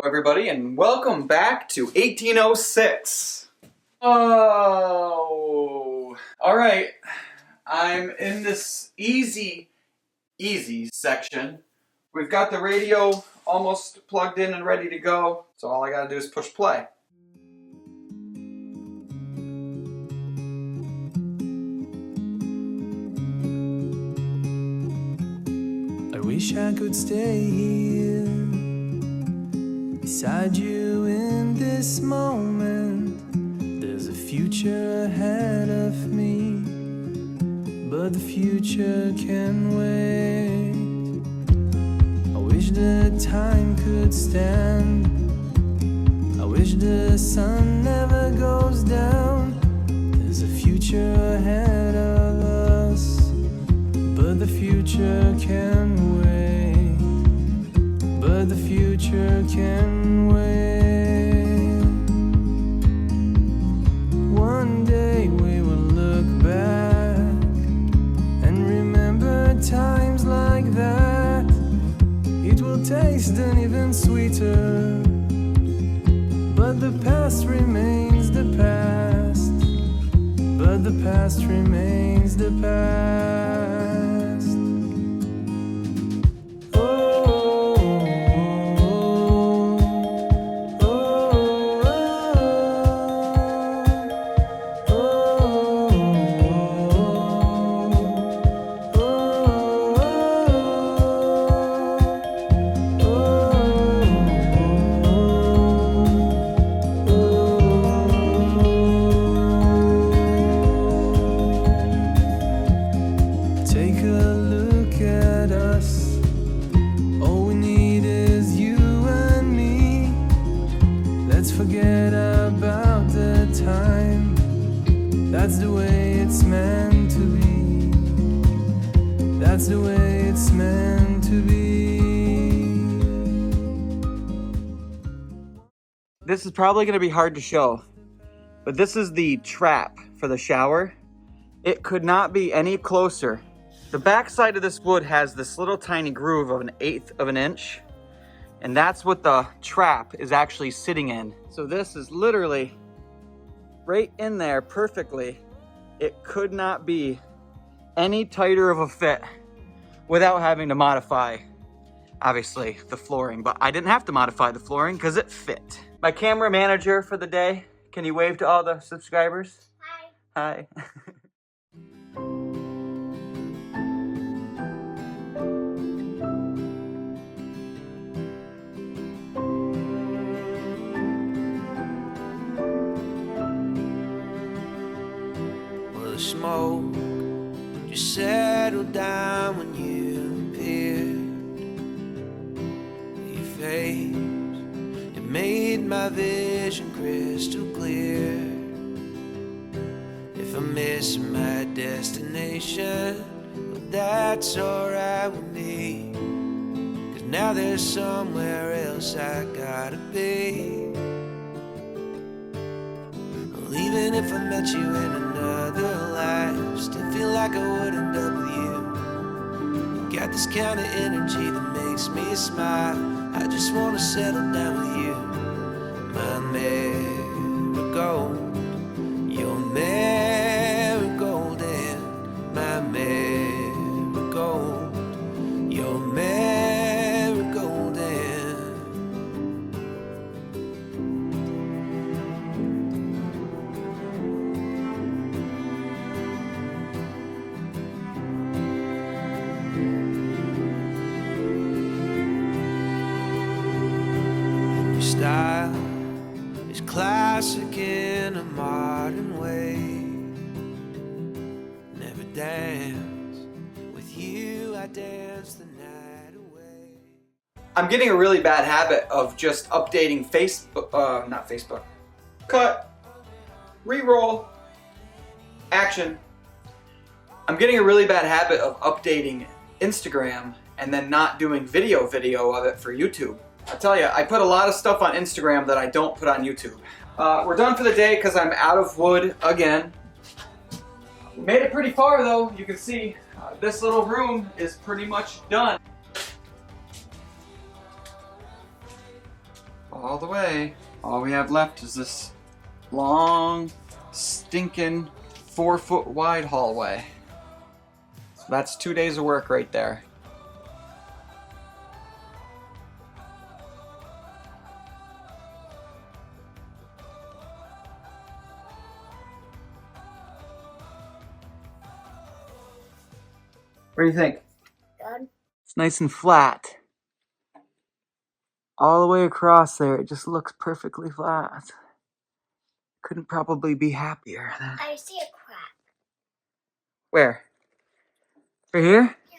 Everybody, and welcome back to 1806. Oh, all right. I'm in this easy section. We've got the radio almost plugged in and ready to go, so all I gotta do is push play. I wish I could stay here beside you in this moment. There's a future ahead of me, but the future can wait. I wish the time could stand. I wish the sun never goes down. There's a future ahead of us, but the future can wait. But the future can wait. One day we will look back and remember times like that. It will taste an even sweeter, but the past remains the past. But the past remains the past. Forget about the time. That's the way it's meant to be. That's the way it's meant to be. This is probably going to be hard to show, but this is the trap for the shower. It could not be any closer. The back side of this wood has this little tiny groove of 1/8 of an inch. And that's what the trap is actually sitting in. So this is literally right in there perfectly. It could not be any tighter of a fit without having to modify, obviously, the flooring. But I didn't have to modify the flooring because it fit. My camera manager for the day, can you wave to all the subscribers? Hi. Hi. The smoke just settled down when you appeared. Your face, it made my vision crystal clear. If I'm missing my destination, well, that's alright with me, 'cause now there's somewhere else I gotta be. Even if I met you in another life, still feel like I would end up with you. Got this kind of energy that makes me smile. I just wanna settle down with you. My marigold, your marigold, and my marigold, your marigold. Style is classic in a modern way. Never dance with you, I dance the night away. I'm getting a really bad habit of just updating not Facebook. Cut. Re-roll. Action. I'm getting a really bad habit of updating Instagram and then not doing video of it for YouTube. I tell you, I put a lot of stuff on Instagram that I don't put on YouTube. We're done for the day because I'm out of wood again. We made it pretty far though, you can see. This little room is pretty much done. Oh, all the way. All we have left is this long, stinking 4-foot wide hallway. So that's 2 days of work right there. What do you think? Good. It's nice and flat. All the way across there, it just looks perfectly flat. Couldn't probably be happier. I see a crack. Where? Right here? Yeah.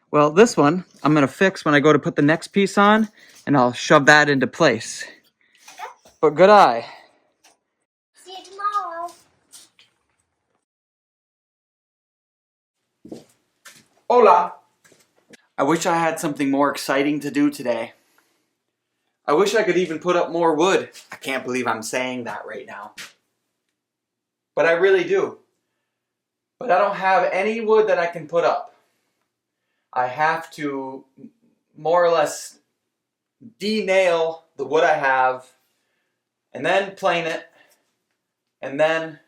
Well, this one I'm gonna fix when I go to put the next piece on, and I'll shove that into place. Okay. But good eye. See you tomorrow. Hola! I wish I had something more exciting to do today. I wish I could even put up more wood. I can't believe I'm saying that right now. But I really do. But I don't have any wood that I can put up. I have to more or less de-nail the wood I have, and then plane it, and then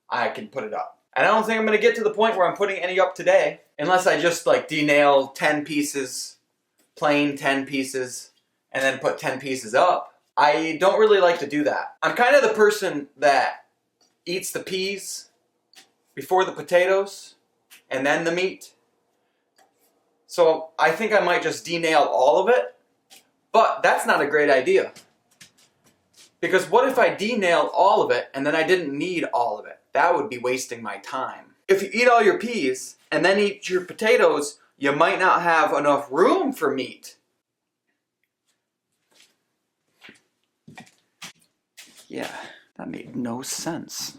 I can put it up. And I don't think I'm going to get to the point where I'm putting any up today, unless I just like de-nail 10 pieces, plane 10 pieces, and then put 10 pieces up. I don't really like to do that. I'm kind of the person that eats the peas before the potatoes and then the meat. So I think I might just de-nail all of it, but that's not a great idea. Because what if I de-nailed all of it and then I didn't need all of it? That would be wasting my time. If you eat all your peas and then eat your potatoes, you might not have enough room for meat. Yeah, that made no sense.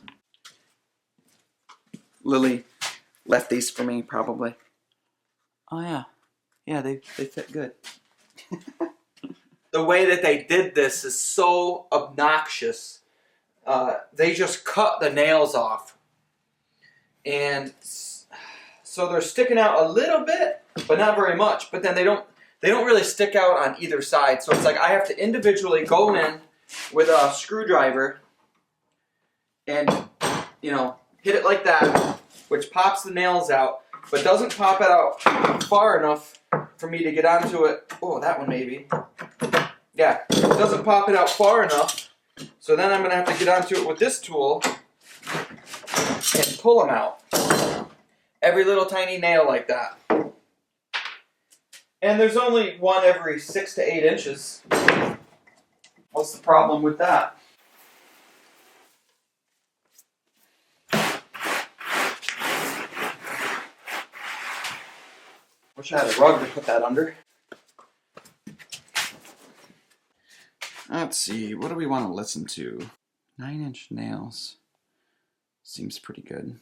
Lily left these for me, probably. Oh yeah. Yeah, they fit good. The way that they did this is so obnoxious. They just cut the nails off. And so they're sticking out a little bit, but not very much. But then they don't really stick out on either side. So it's like I have to individually go in with a screwdriver and, you know, hit it like that, which pops the nails out, but doesn't pop it out far enough for me to get onto it. Oh, that one maybe. Yeah, it doesn't pop it out far enough, so then I'm going to have to get onto it with this tool and pull them out. Every little tiny nail like that. And there's only one every 6 to 8 inches. What's the problem with that? Wish I had a rug to put that under. Let's see, what do we want to listen to? 9-inch nails. Seems pretty good.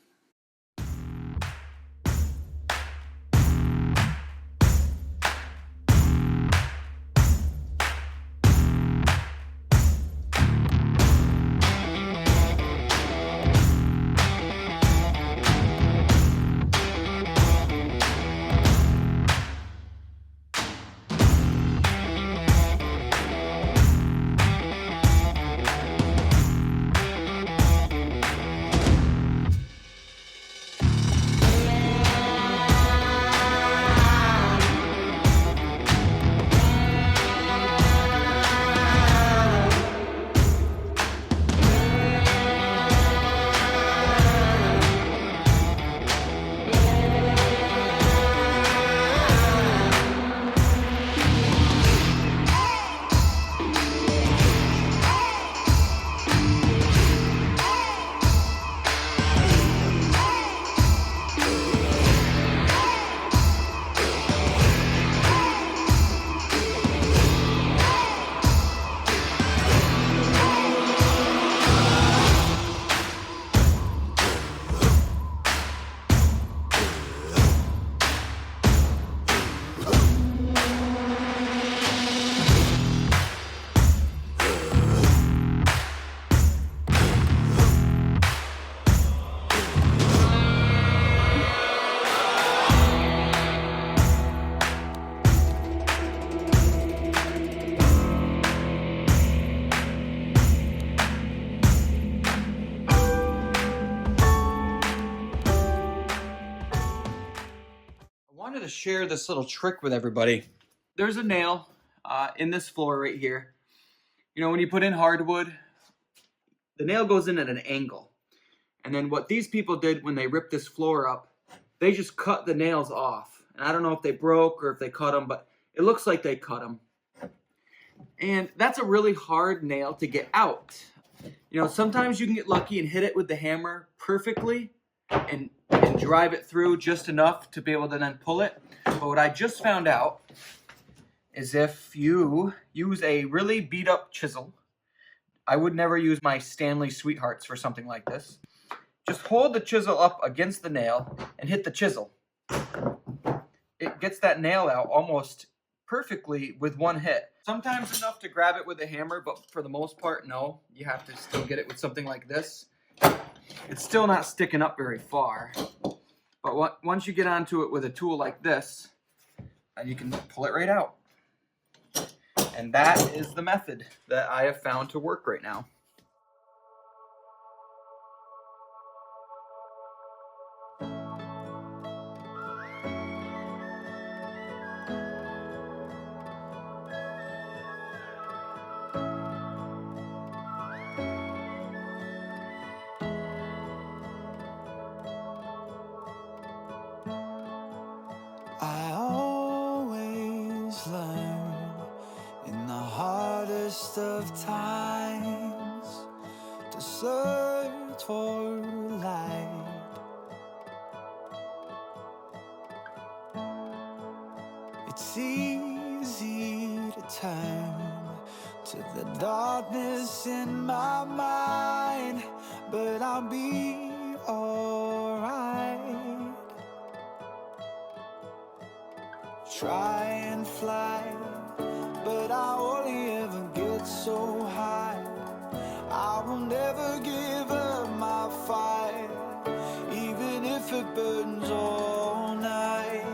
to share this little trick with everybody. There's a nail in this floor right here. You know, when you put in hardwood, the nail goes in at an angle. And then what these people did when they ripped this floor up, they just cut the nails off. And I don't know if they broke or if they cut them, but it looks like they cut them. And that's a really hard nail to get out. You know, sometimes you can get lucky and hit it with the hammer perfectly and drive it through just enough to be able to then pull it. But what I just found out is if you use a really beat up chisel, I would never use my Stanley Sweethearts for something like this. Just hold the chisel up against the nail and hit the chisel. It gets that nail out almost perfectly with one hit. Sometimes enough to grab it with a hammer, but for the most part, no. You have to still get it with something like this. It's still not sticking up very far. But once you get onto it with a tool like this, you can pull it right out. And that is the method that I have found to work right now. I always learn in the hardest of times to search for light. It's easy to turn to the darkness in my mind, but I'll be alright. Try and fly, but I only ever get so high. I will never give up my fight, even if it burns all night.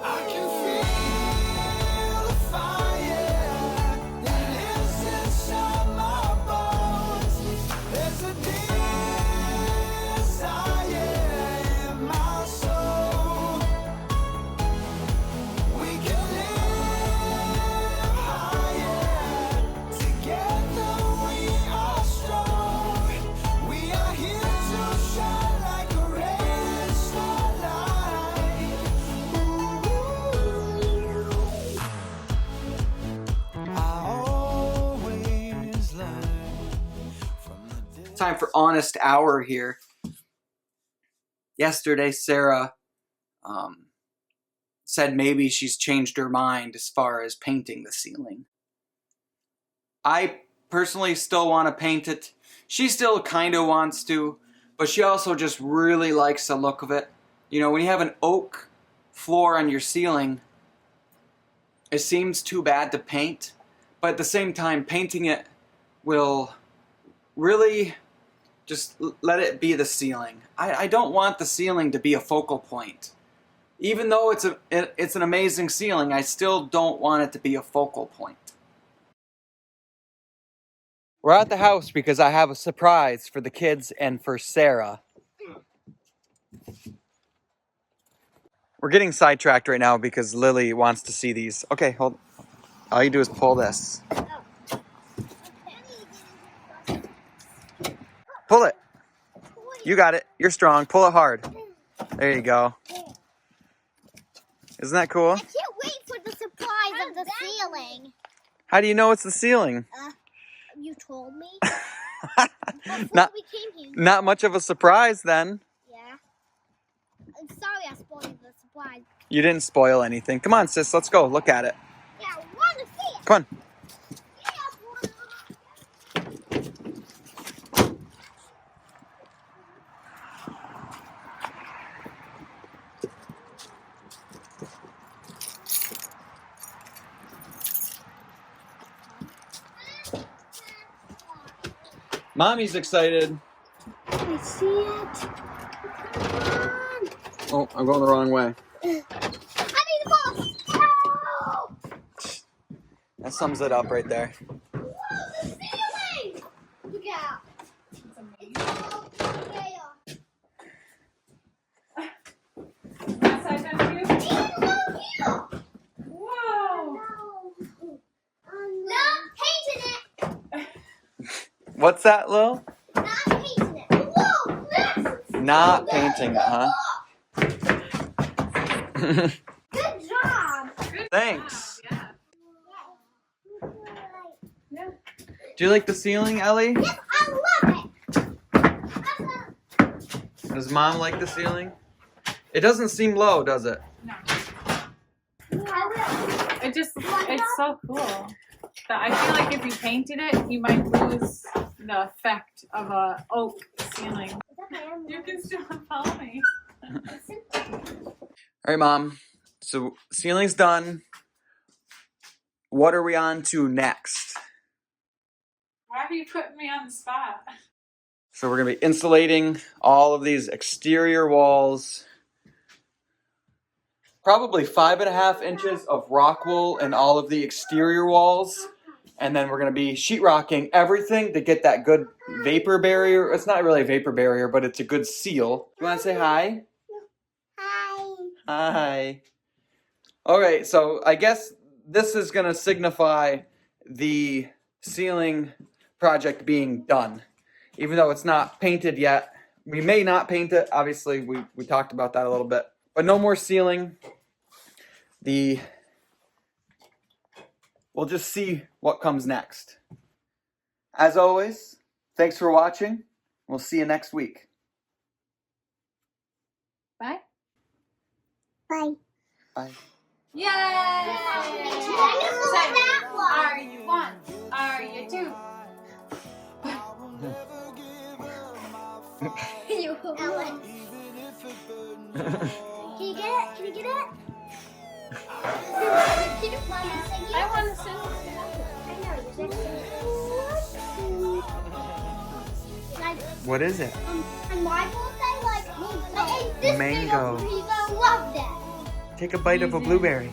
I can feel the fire that lives inside my bones. There's a desire in my soul. We can live higher. Together we are strong. We are here to shine like a ray of starlight. I always learn from the Time for honest hour here. Yesterday, Sarah said maybe she's changed her mind as far as painting the ceiling. I personally still want to paint it. She still kind of wants to, but she also just really likes the look of it. You know, when you have an oak floor on your ceiling, it seems too bad to paint, but at the same time, painting it will really just let it be the ceiling. I don't want the ceiling to be a focal point. Even though it's an amazing ceiling, I still don't want it to be a focal point. We're at the house because I have a surprise for the kids and for Sarah. We're getting sidetracked right now because Lily wants to see these. Okay, hold. All you do is pull this. Pull it. You got it. You're strong. Pull it hard. There you go. Isn't that cool? I can't wait for the surprise of the ceiling. How do you know it's the ceiling? You told me. Not, we came here. not much of a surprise then. Yeah. I'm sorry I spoiled the surprise. You didn't spoil anything. Come on, sis. Let's go. Look at it. Yeah, I want to see it. Come on. Mommy's excited. I see it. Come on. Oh, I'm going the wrong way. I need the ball. No! That sums it up right there. Whoa, the ceiling! Look out. It's amazing. It's all there. That side done for you? What's that, Lil? Not painting it. Whoa, this. Not painting it, huh? Good job. Thanks. Yeah. Do you like the ceiling, Ellie? Yes, I love it. Does Mom like the ceiling? It doesn't seem low, does it? No. I will. It's so cool. But I feel like if you painted it, you might lose the effect of a oak ceiling. You can still follow me. All right, Mom. So ceiling's done. What are we on to next? Why are you putting me on the spot? So we're gonna be insulating all of these exterior walls. Probably 5.5 inches of rock wool in all of the exterior walls. And then we're gonna be sheetrocking everything to get that good vapor barrier. It's not really a vapor barrier, but it's a good seal. You wanna say hi? Hi. Hi. All right, so I guess this is gonna signify the ceiling project being done. Even though it's not painted yet. We may not paint it, obviously we talked about that a little bit. But no more ceiling. We'll just see what comes next. As always, thanks for watching. We'll see you next week. Bye. Bye. Bye. Yay! That one. Are you one? Are you two? You Ellen. Can you get it? Can you get it? Can you want to sing it? I want to sing. I know. You said What is it? on my birthday, like, I ate this Mango. big of, you're gonna love that. Take a bite of a blueberry.